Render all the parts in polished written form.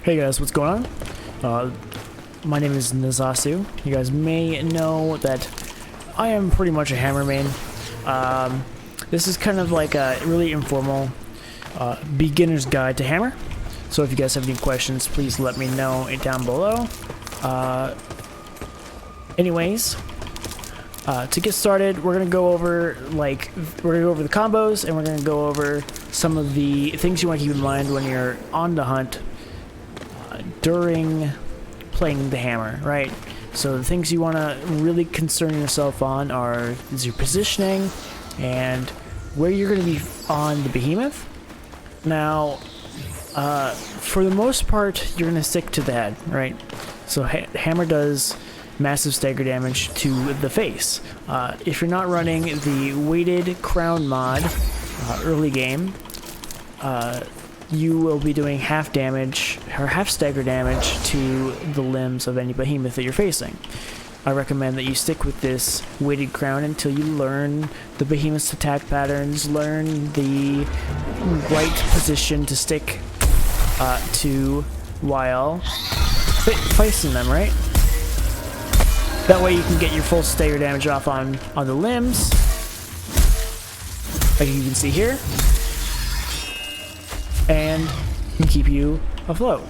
Hey guys, what's going on? My name is Nazasu. You guys may know that I am pretty much a hammer main. This is kind of like a really informal beginner's guide to hammer. So if you guys have any questions, please let me know down below. Anyways, to get started, we're gonna go over the combos, and we're gonna go over some of the things you want to keep in mind when you're on the hunt during playing the hammer, right? So the things you want to really concern yourself on is your positioning and where you're going to be on the behemoth. Now, for the most part, you're going to stick to the head, right? So hammer does massive stagger damage to the face. If you're not running the weighted crown mod early game, you will be doing half stagger damage to the limbs of any behemoth that you're facing. I recommend that you stick with this weighted crown until you learn the behemoth's attack patterns, learn the right position to stick to while facing them, right? That way you can get your full stagger damage off on the limbs, like you can see here, and can keep you afloat.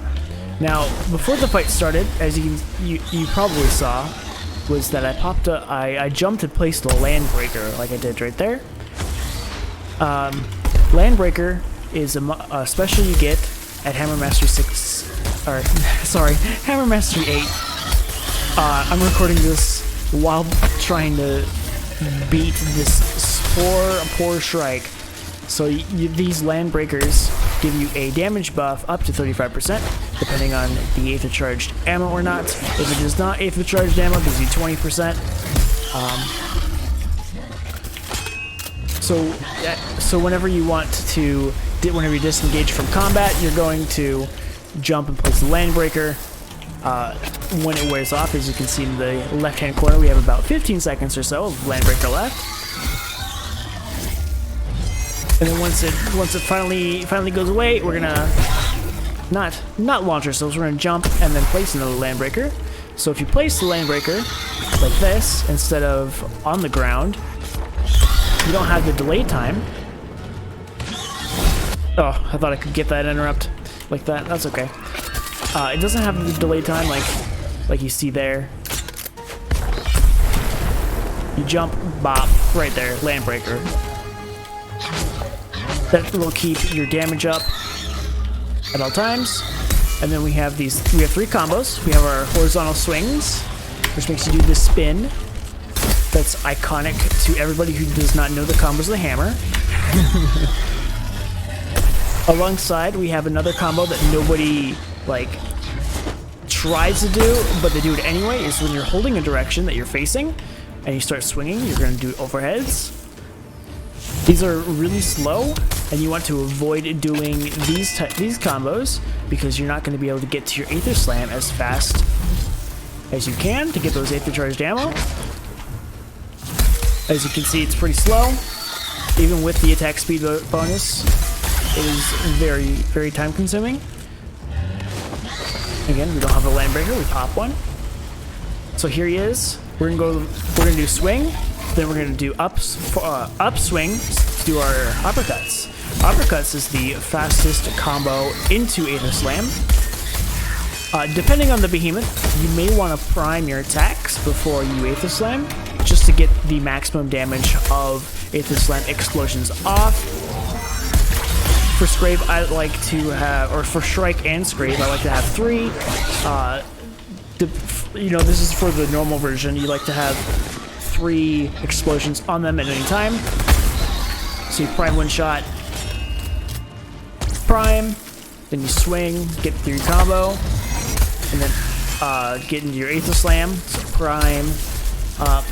Now, before the fight started, as you probably saw, was that I jumped and placed a land breaker, like I did right there. Land breaker is a special you get at Hammer Mastery 6, or sorry, Hammer Mastery 8. I'm recording this while trying to beat this poor Shrike. So these land breakers give you a damage buff up to 35%, depending on the Aether Charged ammo or not. If it is not Aether Charged ammo, it gives you 20%. So whenever you whenever you disengage from combat, you're going to jump and place the land breaker. When it wears off, as you can see in the left-hand corner, we have about 15 seconds or so of land breaker left. And then once it finally goes away, we're gonna not launch ourselves. We're gonna jump and then place another land breaker. So if you place the land breaker like this instead of on the ground, you don't have the delay time. Oh, I thought I could get that interrupt like that. That's okay. It doesn't have the delay time like you see there. You jump, bop, right there, land breaker. That will keep your damage up at all times. And then we have three combos. We have our horizontal swings, which makes you do this spin. That's iconic to everybody who does not know the combos of the hammer. Alongside, we have another combo that nobody tries to do, but they do it anyway, is when you're holding a direction that you're facing and you start swinging, you're going to do overheads. These are really slow, and you want to avoid doing these combos because you're not going to be able to get to your Aether Slam as fast as you can to get those Aether Charged ammo. As you can see, it's pretty slow. Even with the attack speed bonus, it is very, very time consuming. Again, we don't have a land breaker, we pop one. So here he is. We're gonna do swing, then we're gonna do upswing to do our uppercuts. Uppercuts is the fastest combo into Aether Slam. Depending on the behemoth, you may want to prime your attacks before you Aether Slam, just to get the maximum damage of Aether Slam explosions off. For Scrape, I like to have, or for Shrike and Scrape, I like to have 3. This is for the normal version. You like to have 3 explosions on them at any time. So you prime one shot, prime, then you swing, get through your combo, and then get into your Aether Slam. So prime, up,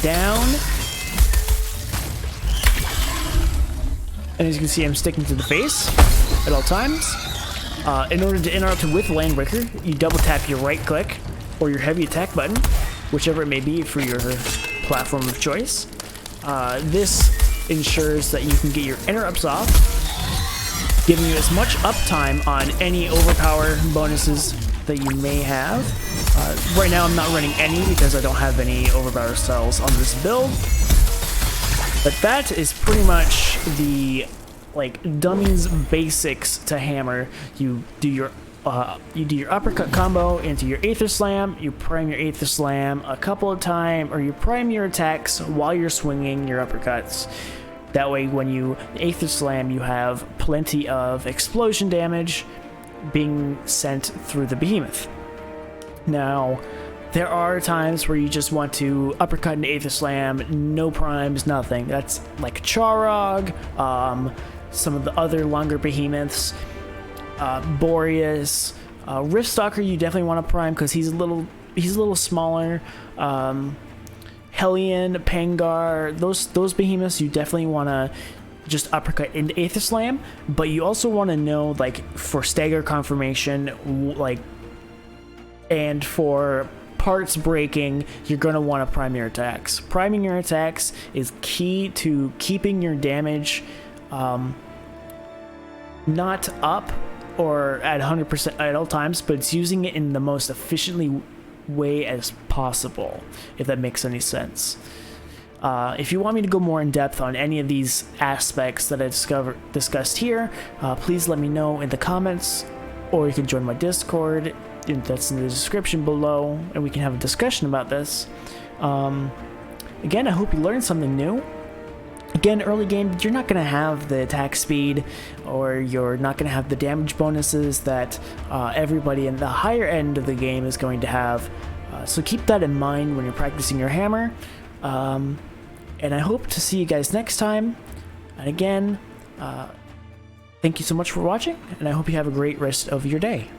down. And as you can see, I'm sticking to the face at all times. In order to interrupt with Land Breaker, you double tap your right click or your heavy attack button, whichever it may be for your platform of choice. This ensures that you can get your interrupts off, giving you as much uptime on any overpower bonuses that you may have. Right now I'm not running any because I don't have any overpower cells on this build. But that is pretty much the dummies basics to hammer. You do your uppercut combo into your Aether Slam, you prime your Aether Slam a couple of times, or you prime your attacks while you're swinging your uppercuts. That way when you Aether Slam, you have plenty of explosion damage being sent through the behemoth. Now, there are times where you just want to uppercut and Aether Slam, no primes, nothing. That's like Charog, some of the other longer behemoths, Boreas, Riftstalker you definitely want to prime because he's a little smaller. Hellion, Pangar, those behemoths you definitely want to just uppercut into Aether Slam, but you also want to know, like, for stagger confirmation, like, and for parts breaking, you're going to want to prime your attacks. Priming your attacks is key to keeping your damage not up or at 100% at all times, but it's using it in the most efficiently way as possible, if that makes any sense. If you want me to go more in depth on any of these aspects that I discussed here, please let me know in the comments, or you can join my Discord, that's in the description below, and we can have a discussion about this. Again, I hope you learned something new. Again, early game, you're not going to have the attack speed, or you're not going to have the damage bonuses that everybody in the higher end of the game is going to have. So keep that in mind when you're practicing your hammer. And I hope to see you guys next time. And again, thank you so much for watching, and I hope you have a great rest of your day.